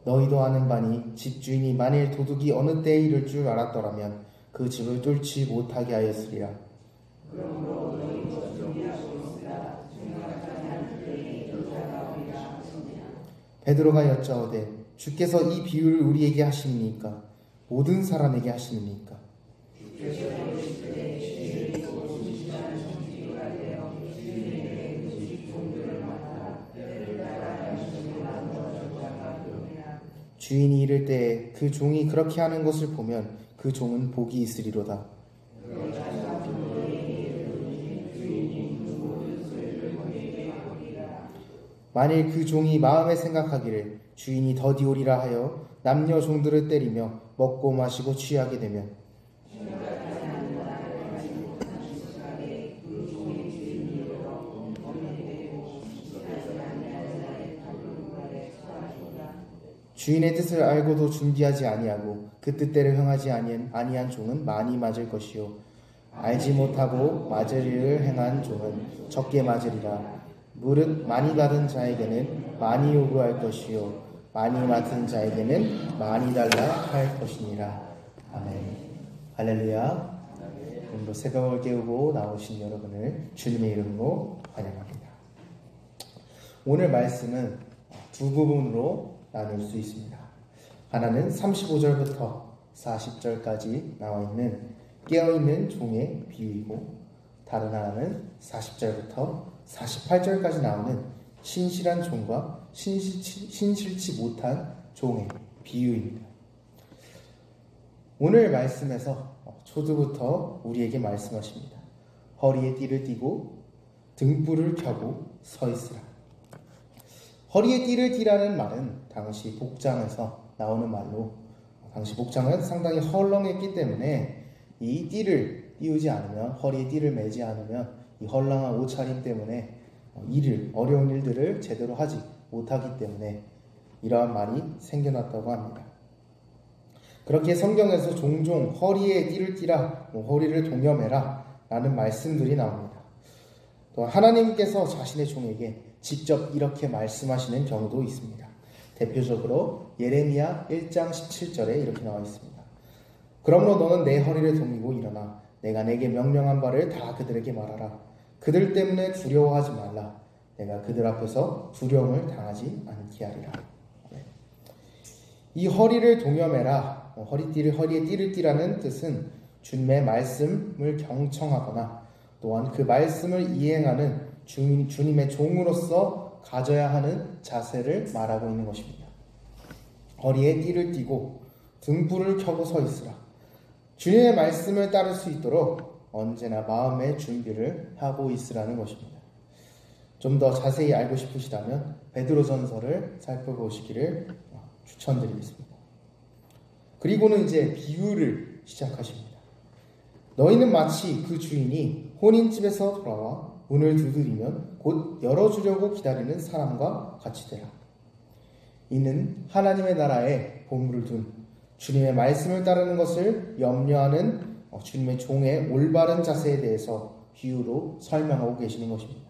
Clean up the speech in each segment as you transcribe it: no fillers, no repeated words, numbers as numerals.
너희도 아는 바니 집주인이 만일 도둑이 어느 때에 이를 줄 알았더라면 그 집을 뚫지 못하게 하였으리라. 베드로가 여짜오되 주께서 이 비유를 우리에게 하시니까 모든 사람에게 하시니까. 주인이 이를 때에 그 종이 그렇게 하는 것을 보면 그 종은 복이 있으리로다. 만일 그 종이 마음에 생각하기를 주인이 더디 오리라 하여 남녀 종들을 때리며 먹고 마시고 취하게 되면 주인의 뜻을 알고도 준비하지 아니하고 그 뜻대로 행하지 아니한 종은 많이 맞을 것이요 알지 못하고 맞을 일을 행한 종은 적게 맞으리라. 무릇 많이 받은 자에게는 많이 요구할 것이요 많이 맡은 자에게는 많이 달라 할 것이니라. 아멘. 할렐루야. 오늘도 새벽을 깨우고 나오신 여러분을 주님의 이름으로 환영합니다. 오늘 말씀은 두 부분으로 나눌 수 있습니다. 하나는 35절부터 40절까지 나와 있는 깨어있는 종의 비유이고, 다른 하나는 40절부터 48절까지 나오는 신실한 종과 신실치 못한 종의 비유입니다. 오늘 말씀에서 초두부터 우리에게 말씀하십니다. 허리에 띠를 띠고 등불을 켜고 서 있으라. 허리에 띠를 띠라는 말은 당시 복장에서 나오는 말로, 당시 복장은 상당히 헐렁했기 때문에 이 띠를 띄우지 않으면, 허리에 띠를 매지 않으면 이 헐렁한 옷차림 때문에 어려운 일들을 제대로 하지 못하기 때문에 이러한 말이 생겨났다고 합니다. 그렇게 성경에서 종종 허리에 띠를 띠라, 허리를 동여매라 라는 말씀들이 나옵니다. 또 하나님께서 자신의 종에게 직접 이렇게 말씀하시는 경우도 있습니다. 대표적으로 예레미야 1장 17절에 이렇게 나와 있습니다. 그러므로 너는 내 허리를 동이고 일어나 내가 내게 명령한 바를 다 그들에게 말하라. 그들 때문에 두려워하지 말라. 내가 그들 앞에서 두려움을 당하지 않게 하리라. 이 허리를 동여매라, 허리에 띠를 띠라는 뜻은 주님의 말씀을 경청하거나 또한 그 말씀을 이행하는 주님의 종으로서 가져야 하는 자세를 말하고 있는 것입니다. 허리에 띠를 띠고 등불을 켜고 서 있으라. 주님의 말씀을 따를 수 있도록 언제나 마음의 준비를 하고 있으라는 것입니다. 좀 더 자세히 알고 싶으시다면 베드로전서를 살펴보시기를 추천드리겠습니다. 그리고는 이제 비유를 시작하십니다. 너희는 마치 그 주인이 혼인집에서 돌아와 문을 두드리면 곧 열어주려고 기다리는 사람과 같이 되라. 이는 하나님의 나라에 보물을 둔 주님의 말씀을 따르는 것을 염려하는 주님의 종의 올바른 자세에 대해서 비유로 설명하고 계시는 것입니다.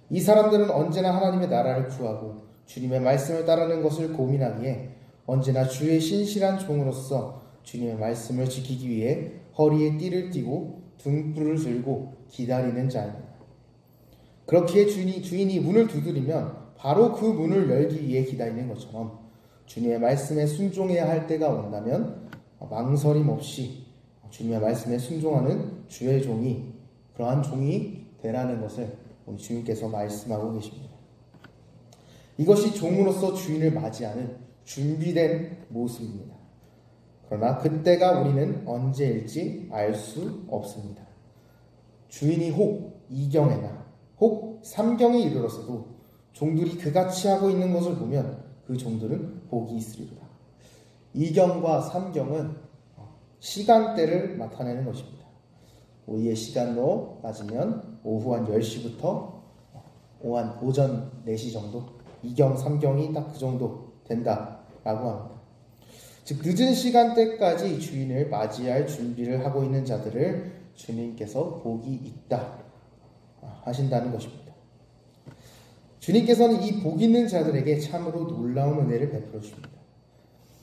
이 사람들은 언제나 하나님의 나라를 구하고 주님의 말씀을 따르는 것을 고민하기에 언제나 주의 신실한 종으로서 주님의 말씀을 지키기 위해 허리에 띠를 띠고 등불을 들고 기다리는 자입니다. 그렇기에 주인이 문을 두드리면 바로 그 문을 열기 위해 기다리는 것처럼 주님의 말씀에 순종해야 할 때가 온다면 망설임 없이 주님의 말씀에 순종하는 주의 종이, 그러한 종이 되라는 것을 우리 주님께서 말씀하고 계십니다. 이것이 종으로서 주인을 맞이하는 준비된 모습입니다. 그러나 그때가 우리는 언제일지 알 수 없습니다. 주인이 혹 2경에나 혹 3경에 이르렀어도 종들이 그같이 하고 있는 것을 보면 그 종들은 복이 있으리로다. 2경과 3경은 시간대를 나타내는 것입니다. 우리의 시간으로 따지면 오후 한 10시부터 오전 4시 정도, 2경, 3경이 딱 그 정도 된다라고 합니다. 즉 늦은 시간대까지 주인을 맞이할 준비를 하고 있는 자들을 주님께서 복이 있다 하신다는 것입니다. 주님께서는 이 복 있는 자들에게 참으로 놀라운 은혜를 베풀어 주십니다.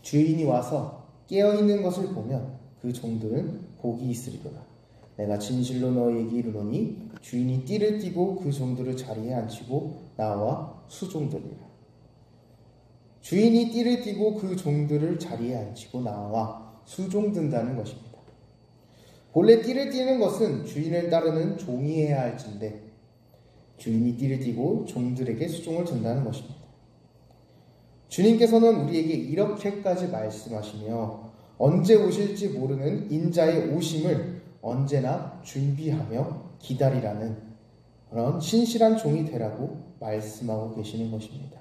주인이 와서 깨어있는 것을 보면 그 종들은 복이 있으리로다. 내가 진실로 너희에게 이르노니 주인이 띠를 띠고 그 종들을 자리에 앉히고 나와 수종들이라. 주인이 띠를 띠고 그 종들을 자리에 앉히고 나와 수종든다는 것입니다. 본래 띠를 띠는 것은 주인을 따르는 종이 해야 할진데 주인이 띠를 띠고 종들에게 수종을 든다는 것입니다. 주님께서는 우리에게 이렇게까지 말씀하시며 언제 오실지 모르는 인자의 오심을 언제나 준비하며 기다리라는 그런 신실한 종이 되라고 말씀하고 계시는 것입니다.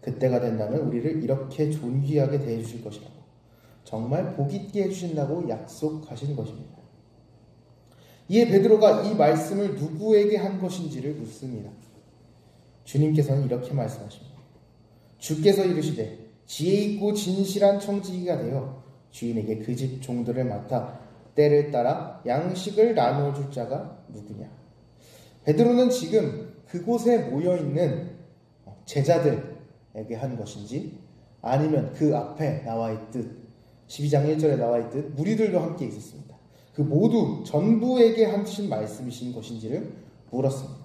그때가 된다면 우리를 이렇게 존귀하게 대해주실 것이라고, 정말 복 있게 해주신다고 약속하신 것입니다. 이에 베드로가 이 말씀을 누구에게 한 것인지를 묻습니다. 주님께서는 이렇게 말씀하십니다. 주께서 이르시되 지혜 있고 진실한 청지기가 되어 주인에게 그 집 종들을 맡아 때를 따라 양식을 나누어 줄 자가 누구냐. 베드로는 지금 그곳에 모여있는 제자들에게 한 것인지, 아니면 그 앞에 나와 있듯 12장 1절에 나와 있듯 무리들도 함께 있었습니다. 그 모두 전부에게 하신 말씀이신 것인지를 물었습니다.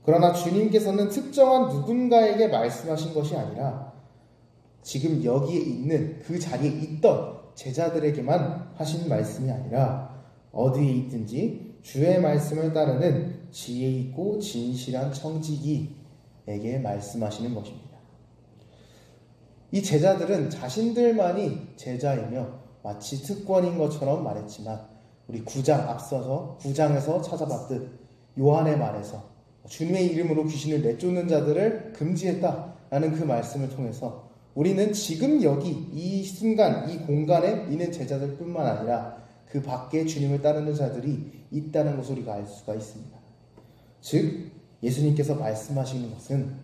그러나 주님께서는 특정한 누군가에게 말씀하신 것이 아니라 지금 여기에 있는 그 자리에 있던 제자들에게만 하신 말씀이 아니라 어디에 있든지 주의 말씀을 따르는 지혜 있고 진실한 청지기에게 말씀하시는 것입니다. 이 제자들은 자신들만이 제자이며 마치 특권인 것처럼 말했지만 우리 9장 앞서서 9장에서 찾아봤듯 요한의 말에서 주님의 이름으로 귀신을 내쫓는 자들을 금지했다라는 그 말씀을 통해서 우리는 지금 여기 이 순간 이 공간에 있는 제자들뿐만 아니라 그 밖에 주님을 따르는 자들이 있다는 것을 우리가 알 수가 있습니다. 즉 예수님께서 말씀하시는 것은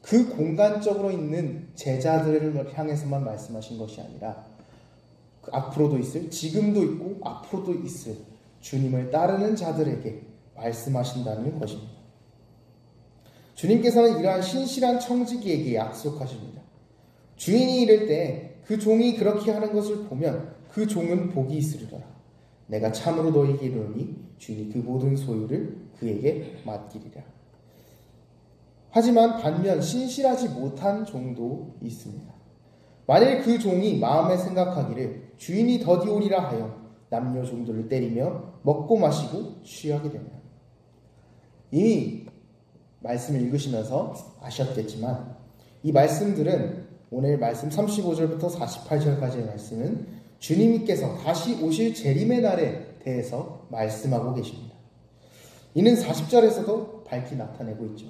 그 공간적으로 있는 제자들을 향해서만 말씀하신 것이 아니라 앞으로도 있을, 지금도 있고 앞으로도 있을 주님을 따르는 자들에게 말씀하신다는 것입니다. 주님께서는 이러한 신실한 청지기에게 약속하십니다. 주인이 이를 때 그 종이 그렇게 하는 것을 보면 그 종은 복이 있으리라. 내가 참으로 너희에게 이르노니 주인이 그 모든 소유를 그에게 맡기리라. 하지만 반면 신실하지 못한 종도 있습니다. 만일 그 종이 마음에 생각하기를 주인이 더디 오리라 하여 남녀 종들을 때리며 먹고 마시고 취하게 되면, 이미 말씀을 읽으시면서 아셨겠지만 이 말씀들은 오늘 말씀 35절부터 48절까지의 말씀은 주님께서 다시 오실 재림의 날에 대해서 말씀하고 계십니다. 이는 40절에서도 밝히 나타내고 있죠.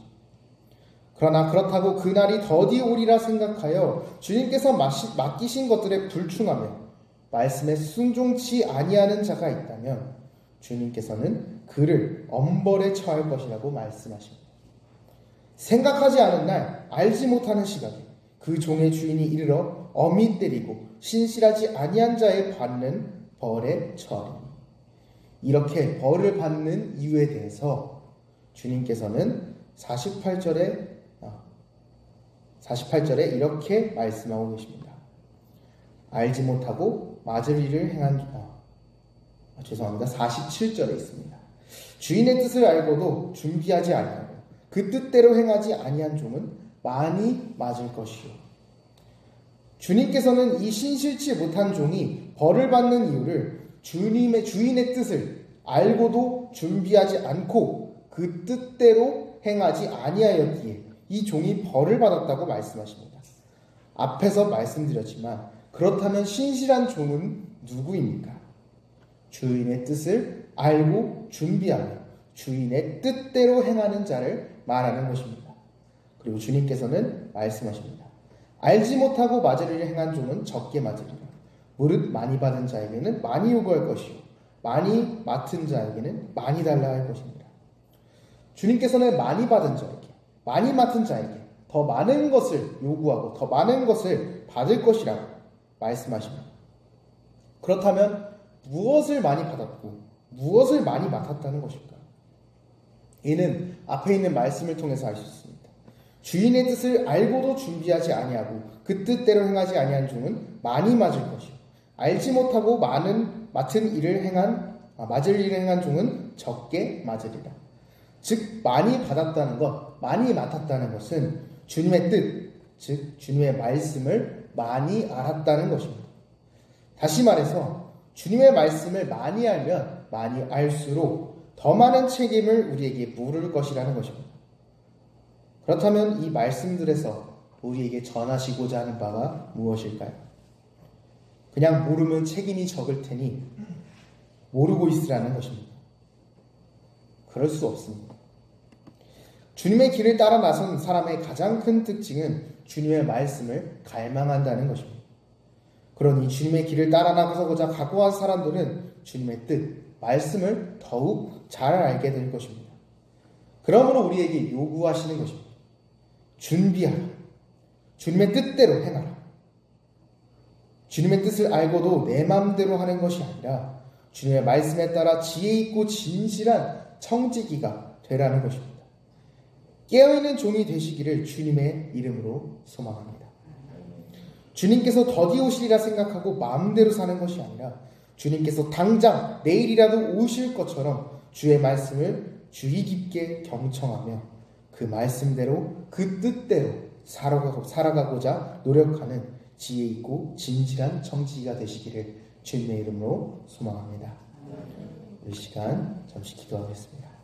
그러나 그렇다고 그날이 더디 오리라 생각하여 주님께서 맡기신 것들에 불충하며 말씀에 순종치 아니하는 자가 있다면 주님께서는 그를 엄벌에 처할 것이라고 말씀하십니다. 생각하지 않은 날, 알지 못하는 시각에 그 종의 주인이 이르러 엄히 때리고 신실하지 아니한 자에 받는 벌에 처하리니. 이렇게 벌을 받는 이유에 대해서 주님께서는 48절에 이렇게 말씀하고 계십니다. 알지 못하고 맞을 일을 행한 47절에 있습니다. 주인의 뜻을 알고도 준비하지 아니하고 그 뜻대로 행하지 아니한 종은 많이 맞을 것이요. 주님께서는 이 신실치 못한 종이 벌을 받는 이유를 주인의 뜻을 알고도 준비하지 않고 그 뜻대로 행하지 아니하였기에 이 종이 벌을 받았다고 말씀하십니다. 앞에서 말씀드렸지만 그렇다면 신실한 종은 누구입니까? 주인의 뜻을 알고 준비하며 주인의 뜻대로 행하는 자를 말하는 것입니다. 그리고 주님께서는 말씀하십니다. 알지 못하고 맞을 일을 행한 종은 적게 맞으리라. 무릇 많이 받은 자에게는 많이 요구할 것이요 많이 맡은 자에게는 많이 달라 할 것입니다. 주님께서는 많이 받은 자에게, 많이 맡은 자에게 더 많은 것을 요구하고 더 많은 것을 받을 것이라고 말씀하십니다. 그렇다면 무엇을 많이 받았고 무엇을 많이 맡았다는 것일까요? 이는 앞에 있는 말씀을 통해서 알 수 있습니다. 주인의 뜻을 알고도 준비하지 아니하고 그 뜻대로 행하지 아니한 종은 많이 맞을 것이요 알지 못하고 맡을 일을 행한 종은 적게 맞으리라. 즉 많이 받았다는 것, 많이 맡았다는 것은 주님의 뜻, 즉 주님의 말씀을 많이 알았다는 것입니다. 다시 말해서 주님의 말씀을 많이 알면 많이 알수록 더 많은 책임을 우리에게 물을 것이라는 것입니다. 그렇다면 이 말씀들에서 우리에게 전하시고자 하는 바가 무엇일까요? 그냥 모르면 책임이 적을 테니 모르고 있으라는 것입니다. 그럴 수 없습니다. 주님의 길을 따라 나선 사람의 가장 큰 특징은 주님의 말씀을 갈망한다는 것입니다. 그러니 주님의 길을 따라 나서고자 각오한 사람들은 주님의 뜻, 말씀을 더욱 잘 알게 될 것입니다. 그러므로 우리에게 요구하시는 것입니다. 준비하라. 주님의 뜻대로 행하라. 주님의 뜻을 알고도 내 마음대로 하는 것이 아니라 주님의 말씀에 따라 지혜 있고 진실한 청지기가 되라는 것입니다. 깨어있는 종이 되시기를 주님의 이름으로 소망합니다. 주님께서 더디 오시리라 생각하고 마음대로 사는 것이 아니라 주님께서 당장 내일이라도 오실 것처럼 주의 말씀을 주의 깊게 경청하며 그 말씀대로 그 뜻대로 살아가고자 노력하는 지혜 있고 진실한 청지기가 되시기를 주님의 이름으로 소망합니다. 이 시간 잠시 기도하겠습니다.